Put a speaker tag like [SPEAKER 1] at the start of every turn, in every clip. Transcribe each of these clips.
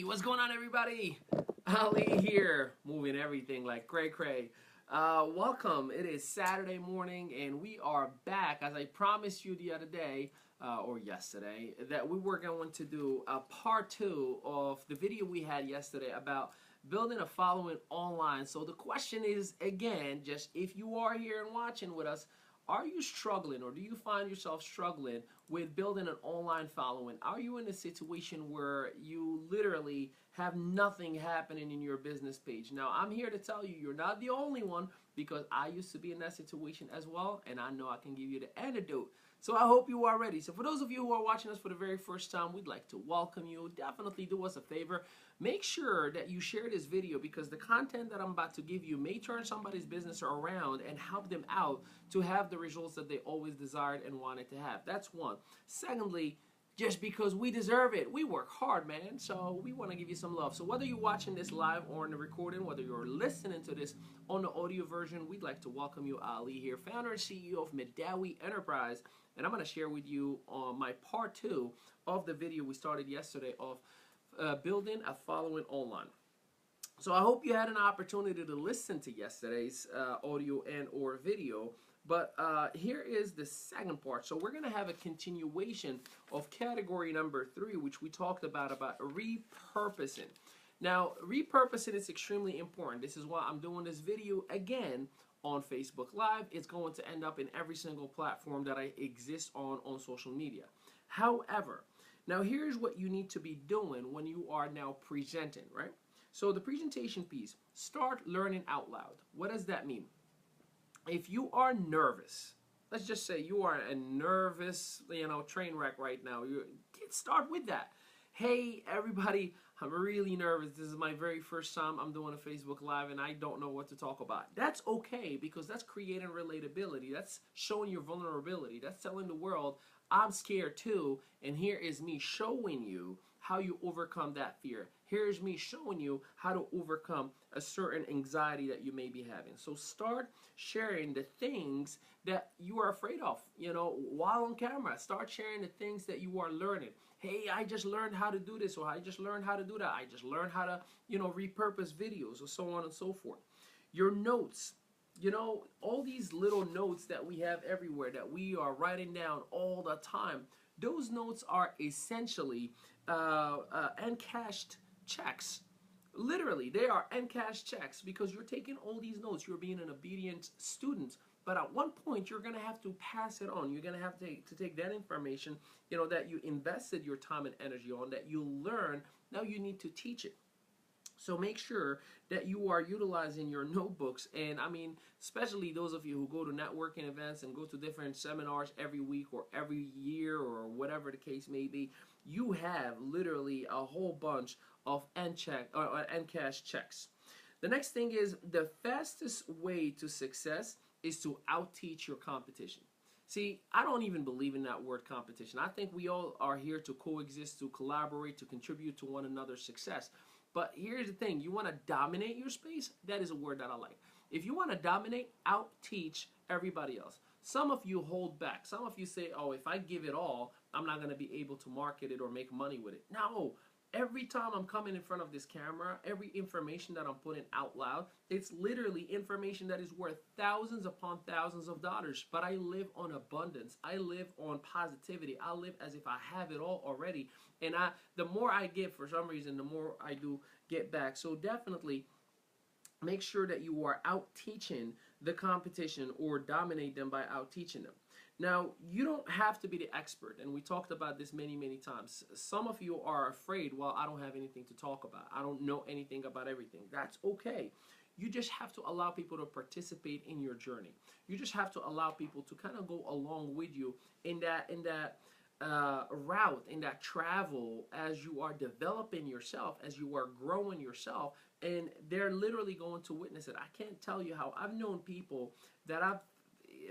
[SPEAKER 1] What's going on, everybody? Ali here, moving everything like cray cray. Welcome. It is Saturday morning, and we are back. As I promised you the other day, or yesterday, that we were going to do a part 2 of the video we had yesterday about building a following online. So the question is, again, just if you are here and watching with us, are you struggling, or do you find yourself struggling with building an online following? Are you in a situation where you literally have nothing happening in your business page? Now, I'm here to tell you, you're not the only one, because I used to be in that situation as well, and I know I can give you the antidote. So I hope you are ready. So for those of you who are watching us for the very first time, we'd like to welcome you. Definitely do us a favor. Make sure that you share this video, because the content that I'm about to give you may turn somebody's business around and help them out to have the results that they always desired and wanted to have. That's one. Secondly, just because we deserve it. We work hard, man, so we want to give you some love. So whether you're watching this live or in the recording, whether you're listening to this on the audio version, we'd like to welcome you. Ali here, founder and CEO of Mehdaoui Enterprise, and I'm going to share with you my part 2 of the video we started yesterday of building a following online. So I hope you had an opportunity to listen to yesterday's audio and or video. But here is the second part. So we're going to have a continuation of category number 3, which we talked about repurposing. Now, repurposing is extremely important. This is why I'm doing this video again on Facebook Live. It's going to end up in every single platform that I exist on social media. However, now here's what you need to be doing when you are now presenting, right? So the presentation piece, start learning out loud. What does that mean? If you are nervous, let's just say you are a nervous, train wreck right now. Start with that. Hey, everybody, I'm really nervous. This is my very first time I'm doing a Facebook Live, and I don't know what to talk about. That's okay, because that's creating relatability. That's showing your vulnerability. That's telling the world, I'm scared too, and here is me showing you how you overcome that fear. Here's me showing you how to overcome a certain anxiety that you may be having. So start sharing the things that you are afraid of, while on camera. Start sharing the things that you are learning. Hey, I just learned how to do this, or I just learned how to do that. I just learned how to, repurpose videos, or so on and so forth. Your notes. All these little notes that we have everywhere that we are writing down all the time, those notes are essentially encashed checks. Literally, they are encashed checks, because you're taking all these notes. You're being an obedient student. But at one point, you're going to have to pass it on. You're going to have to take that information, that you invested your time and energy on, that you learn. Now you need to teach it. So make sure that you are utilizing your notebooks, and I mean, especially those of you who go to networking events and go to different seminars every week or every year or whatever the case may be, you have literally a whole bunch of encashed checks. The next thing is, the fastest way to success is to out-teach your competition. See, I don't even believe in that word competition. I think we all are here to coexist, to collaborate, to contribute to one another's success. But here's the thing, you want to dominate your space? That is a word that I like. If you want to dominate, out-teach everybody else. Some of you hold back. Some of you say, oh, if I give it all, I'm not going to be able to market it or make money with it. No. Every time I'm coming in front of this camera, every information that I'm putting out loud, it's literally information that is worth thousands upon thousands of dollars. But I live on abundance. I live on positivity. I live as if I have it all already. And the more I give, for some reason, the more I do get back. So definitely make sure that you are out teaching the competition, or dominate them by out teaching them. Now, you don't have to be the expert, and we talked about this many times. Some of you are afraid, well, I don't have anything to talk about. I don't know anything about everything. That's okay. You just have to allow people to participate in your journey. You just have to allow people to kind of go along with you in that route, in that travel, as you are developing yourself, as you are growing yourself, and they're literally going to witness it. I can't tell you how I've known people that I've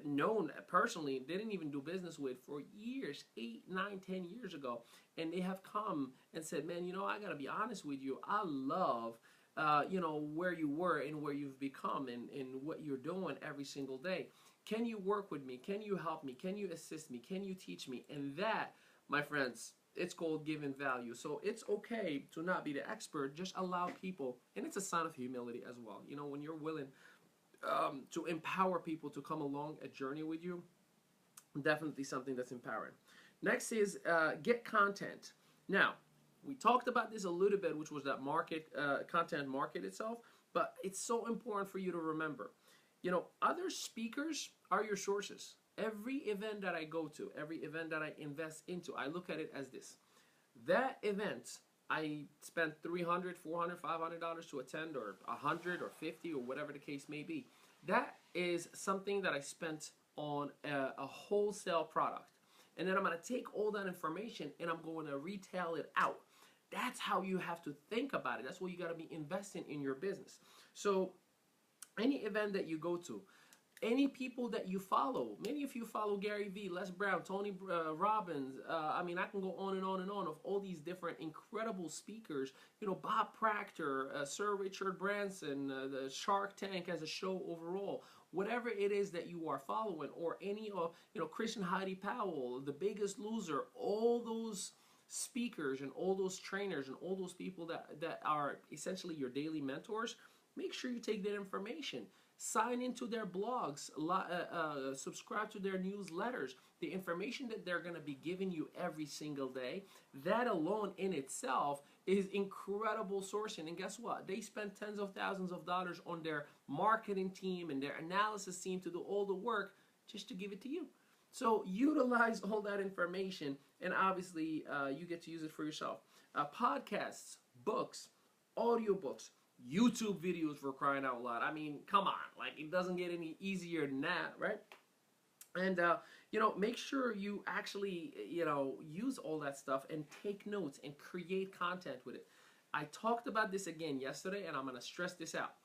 [SPEAKER 1] known personally, didn't even do business with for years, 8, 9, 10 years ago, and they have come and said, man, I gotta be honest with you, I love where you were and where you've become, and what you're doing every single day. Can you work with me? Can you help me? Can you assist me? Can you teach me? And that, my friends, It's called giving value. So it's okay to not be the expert. Just allow people, and it's a sign of humility as well. You know, when you're willing to empower people to come along a journey with you, definitely something that's empowering. Next is get content. Now, we talked about this a little bit, which was that content market itself, but it's so important for you to remember. You know, other speakers are your sources. Every event that I go to, every event that I invest into, I look at it as this. That event, I spent $300, $400, $500 to attend, or 100 or 50 or whatever the case may be. That is something that I spent on a wholesale product. And then I'm going to take all that information and I'm going to retail it out. That's how you have to think about it. That's what you got to be investing in your business. So any event that you go to, any people that you follow, many of you follow Gary Vee, Les Brown, Tony Robbins. I mean, I can go on and on and on of all these different incredible speakers. You know, Bob Proctor, Sir Richard Branson, the Shark Tank as a show overall. Whatever it is that you are following, or any of, you know, Christian Heidi Powell, The Biggest Loser, all those speakers and all those trainers and all those people that are essentially your daily mentors, make sure you take that information. Sign into their blogs, subscribe to their newsletters. The information that they're going to be giving you every single day, that alone in itself is incredible sourcing. And guess what? They spend tens of thousands of dollars on their marketing team and their analysis team to do all the work just to give it to you. So utilize all that information, and obviously you get to use it for yourself. Podcasts, books, audiobooks, YouTube videos, for crying out loud. I mean, come on, like, it doesn't get any easier than that, right? And you know, make sure you actually, you know, use all that stuff and take notes and create content with it. I talked about this again yesterday, and I'm going to stress this out.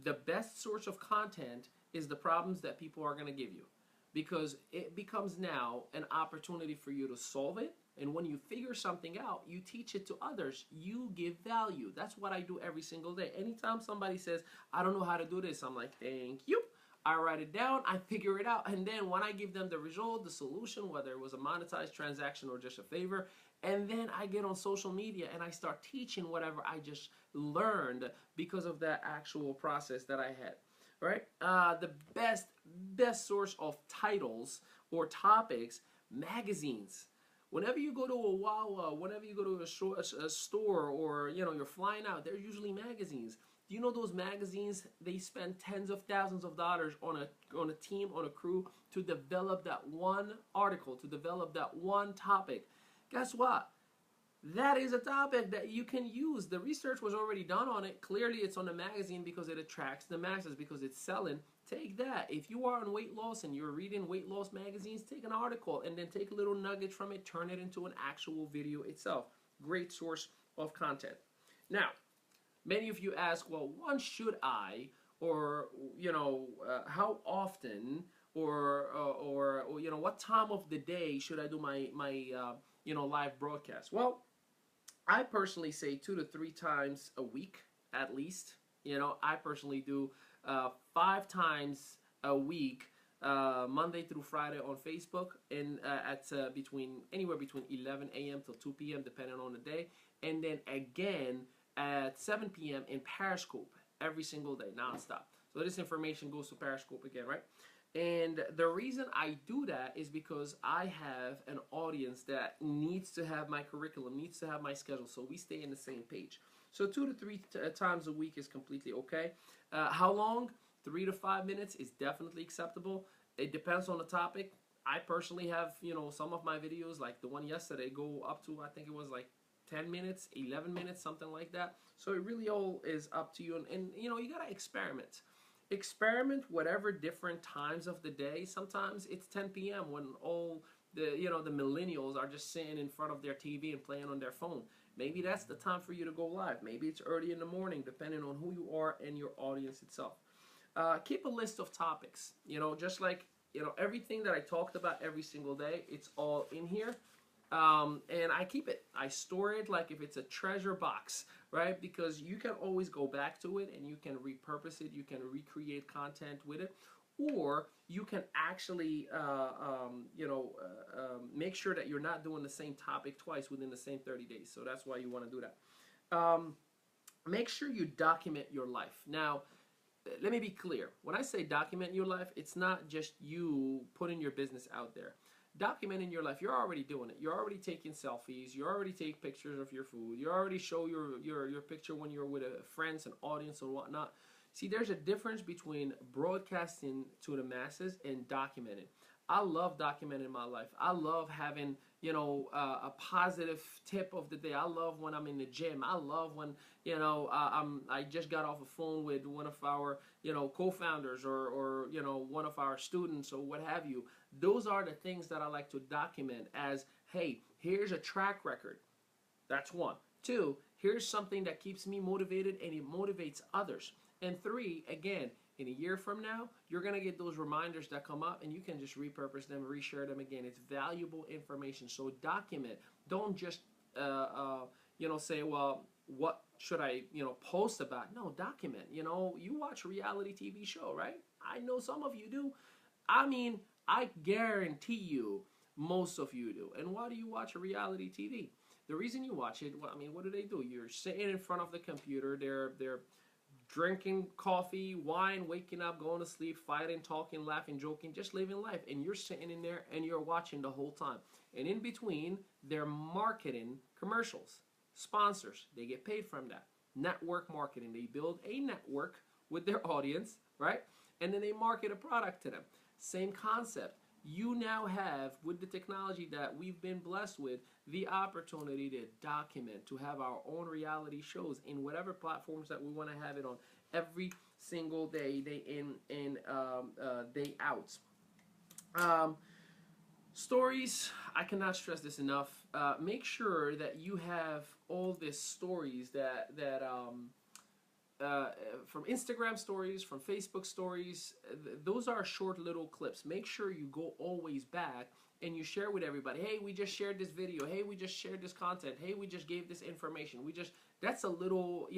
[SPEAKER 1] The best source of content is the problems that people are going to give you, because it becomes now an opportunity for you to solve it. And when you figure something out, you teach it to others. You give value. That's what I do every single day. Anytime somebody says, I don't know how to do this, I'm like, thank you. I write it down, I figure it out, and then when I give them the result, the solution, whether it was a monetized transaction or just a favor, and then I get on social media and I start teaching whatever I just learned because of that actual process that I had. Right? The best source of titles or topics, magazines. Whenever you go to a Wawa, whenever you go to a store, or, you know, you're flying out, there's usually magazines. Do you know those magazines, they spend tens of thousands of dollars on a team, on a crew, to develop that one article, to develop that one topic? Guess what? That is a topic that you can use. The research was already done on it. Clearly, it's on the magazine because it attracts the masses, because it's selling. Take that. If you are on weight loss and you're reading weight loss magazines, take an article and then take a little nugget from it, turn it into an actual video itself. Great source of content. Now, many of you ask, well, when should I, or, you know, how often, or you know, what time of the day should I do my you know, live broadcast? Well, I personally say 2 to 3 times a week at least. You know, I personally do 5 times a week, Monday through Friday on Facebook, and at anywhere between 11 a.m. till 2 p.m. depending on the day, and then again at 7 p.m. in Periscope every single day, nonstop. So this information goes to Periscope again, right? And the reason I do that is because I have an audience that needs to have my curriculum, needs to have my schedule, so we stay in the same page. So 2 to 3 times a week is completely okay. How long? 3 to 5 minutes is definitely acceptable. It depends on the topic. I personally have, you know, some of my videos, like the one yesterday, go up to, I think it was like 10 minutes, 11 minutes, something like that. So it really all is up to you. And you know, you got to experiment. Experiment whatever different times of the day. Sometimes it's 10 p.m. when all the, you know, the millennials are just sitting in front of their TV and playing on their phone. Maybe that's the time for you to go live. Maybe it's early in the morning, depending on who you are and your audience itself. Keep a list of topics. You know, just like, you know, everything that I talked about every single day, it's all in here. And I keep it. I store it like if it's a treasure box, right? Because you can always go back to it and you can repurpose it. You can recreate content with it. or you can actually, make sure that you're not doing the same topic twice within the same 30 days. So that's why you want to do that. Make sure you document your life. Now, let me be clear. When I say document your life, it's not just you putting your business out there. Documenting your life, you're already doing it. You're already taking selfies. You already take pictures of your food. You already show your picture when you're with friends and audience and whatnot. See, there's a difference between broadcasting to the masses and documenting. I love documenting my life. I love having, a positive tip of the day. I love when I'm in the gym. I love when, I just got off a phone with one of our, co-founders or one of our students or what have you. Those are the things that I like to document as, hey, here's a track record. That's one. Two, here's something that keeps me motivated and it motivates others. And three, again, in a year from now, you're going to get those reminders that come up and you can just repurpose them, reshare them again. It's valuable information. So document. Don't just, say, well, what should I, post about? No, document. You watch a reality TV show, right? I know some of you do. I mean, I guarantee you most of you do. And why do you watch a reality TV? The reason you watch it, well, I mean, what do? You're sitting in front of the computer. They're drinking coffee, wine, waking up, going to sleep, fighting, talking, laughing, joking, just living life. And you're sitting in there and you're watching the whole time. And in between, they're marketing commercials, sponsors. They get paid from that. Network marketing. They build a network with their audience, right? And then they market a product to them. Same concept. You now have, with the technology that we've been blessed with, the opportunity to document, to have our own reality shows in whatever platforms that we want to have it on every single day, day in and day out. Stories, I cannot stress this enough. Make sure that you have all these stories that from Instagram stories, from Facebook stories, those are short little clips. Make sure you go always back and you share with everybody. Hey, we just shared this video. Hey, we just shared this content. Hey, we just gave this information. That's a little,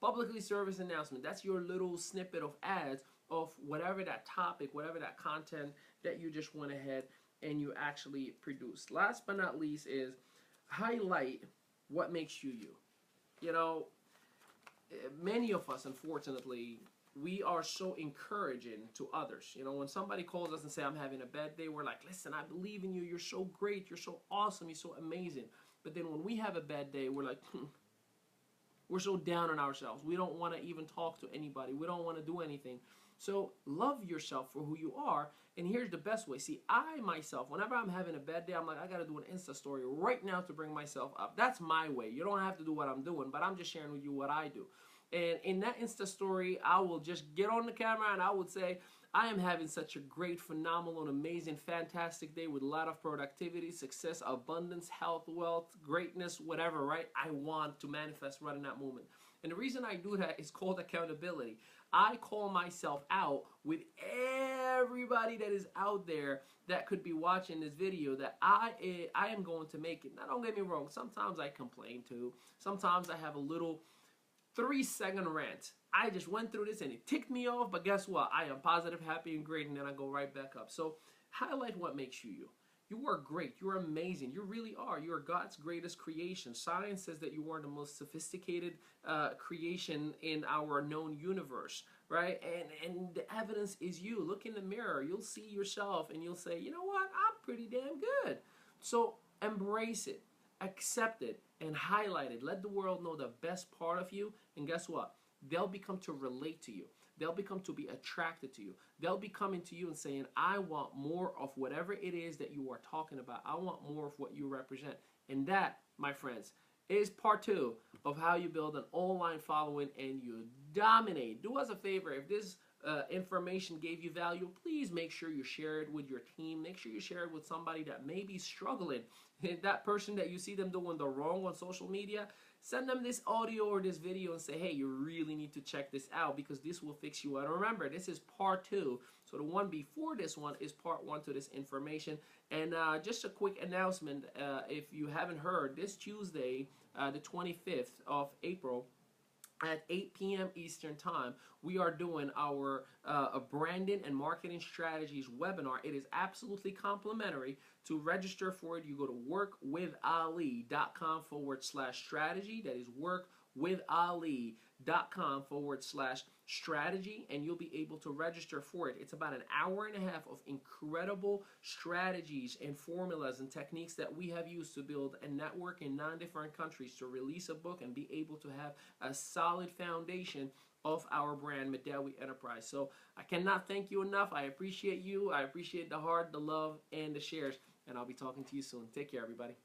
[SPEAKER 1] publicly service announcement. That's your little snippet of ads of whatever that topic, whatever that content that you just went ahead and you actually produced. Last but not least is highlight what makes you you. Many of us, unfortunately, we are so encouraging to others. When somebody calls us and say, I'm having a bad day, we're like, listen, I believe in you. You're so great. You're so awesome. You're so amazing. But then when we have a bad day, we're like, we're so down on ourselves. We don't want to even talk to anybody. We don't want to do anything. So love yourself for who you are. And here's the best way. See, I myself, whenever I'm having a bad day, I'm like, I got to do an Insta story right now to bring myself up. That's my way. You don't have to do what I'm doing, but I'm just sharing with you what I do. And in that Insta story, I will just get on the camera and I would say, I am having such a great, phenomenal, amazing, fantastic day with a lot of productivity, success, abundance, health, wealth, greatness, whatever, right? I want to manifest right in that moment. And the reason I do that is called accountability. I call myself out with everybody that is out there that could be watching this video that I am going to make it. Now, don't get me wrong. Sometimes I complain too. Sometimes I have a little 3-second rant. I just went through this and it ticked me off, but guess what? I am positive, happy, and great, and then I go right back up. So highlight what makes you you. You are great. You're amazing. You really are. You are God's greatest creation. Science says that you are the most sophisticated creation in our known universe, right? And the evidence is you. Look in the mirror. You'll see yourself and you'll say, you know what? I'm pretty damn good. So embrace it, accept it, and highlight it. Let the world know the best part of you. And guess what? They'll become to relate to you. They'll become to be attracted to you. They'll be coming to you and saying, I want more of whatever it is that you are talking about. I want more of what you represent. And that, my friends, is part 2 of how you build an online following and you dominate. Do us a favor. If this information gave you value, please make sure you share it with your team. Make sure you share it with somebody that may be struggling. That person that you see them doing the wrong on social media, send them this audio or this video and say, hey, you really need to check this out because this will fix you out. And remember, this is part 2. So the one before this one is part 1 to this information. And just a quick announcement, if you haven't heard, this Tuesday, the 25th of April, at 8 p.m. Eastern Time, we are doing our branding and marketing strategies webinar. It is absolutely complimentary. To register for it, you go to workwithali.com/strategy. That is workwithali.com/strategy, and you'll be able to register for it. It's about an hour and a half of incredible strategies and formulas and techniques that we have used to build a network in 9 different countries to release a book and be able to have a solid foundation of our brand, Mehdaoui Enterprise. So I cannot thank you enough. I appreciate you. I appreciate the heart, the love, and the shares. And I'll be talking to you soon. Take care, everybody.